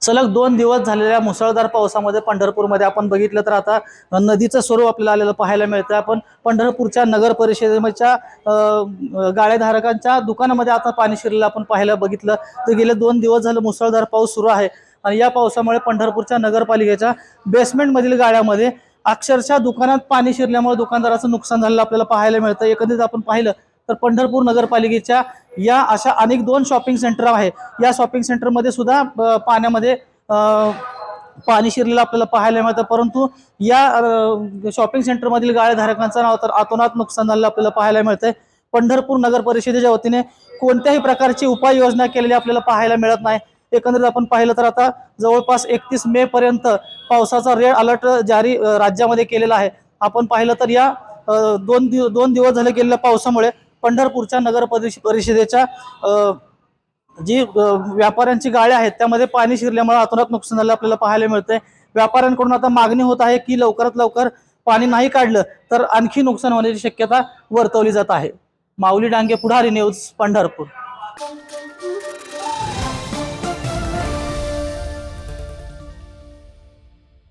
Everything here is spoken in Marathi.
सलग 2 दिवस झालेल्या मुसळधार पावसामध्ये पंढरपूरमध्ये आपण बघितलं तर आता नदीचं स्वरूप आपल्याला आलेलं पाहायला मिळतं। आपण पंढरपूरच्या नगर परिषदेच्या गाळेधारकांच्या दुकानामध्ये आता पाणी शिरलेलं आपण पाहायला बघितलं। तर गेले 2 दिवस झाले मुसळधार पाऊस सुरू आहे आणि या पावसामुळे पंढरपूरच्या नगरपालिकेच्या बेसमेंट मधील गाळ्यामध्ये अक्षरशः दुकानात पाणी शिरल्यामुळे दुकानदाराचं नुकसान झालेलं आपल्याला पाहायला मिळतं। एकंदरीत आपण पाहिलं तर पंढरपूर नगरपालिकेच्या या अशा अनेक 2 शॉपिंग सेंटर आहे, या शॉपिंग सेंटरमध्ये सुद्धा पाण्यामध्ये पाणी शिरलेलं आपल्याला पाहायला मिळतं। परंतु या शॉपिंग सेंटरमधील गाळेधारकांचं तर अतोनात नुकसान झालेलं आपल्याला पाहायला मिळतंय। पंढरपूर नगर परिषदेच्या वतीने कोणत्याही प्रकारची उपाययोजना केलेली आपल्याला पाहायला मिळत नाही। एकंदरीत आपण पाहिलं तर आता जवळपास 31 मे पर्यंत पावसाचा रेड अलर्ट जारी राज्यामध्ये केलेला आहे। आपण पाहिलं तर या 2 दिवस झाले गेलेल्या पावसामुळे पंढरपूरच्या नगर परिषदेच्या जी व्यापाऱ्यांची गाळे आहेत त्यामध्ये पाणी शिरल्यामुळे अतोनात नुकसान झालं आपल्याला पाहायला मिळतंय। व्यापाऱ्यांकडून आता मागणी होत आहे की लवकरात लवकर पाणी नाही काढलं तर आणखी नुकसान होण्याची शक्यता वर्तवली जात आहे। माऊली डांगे, पुढारी न्यूज, पंढरपूर।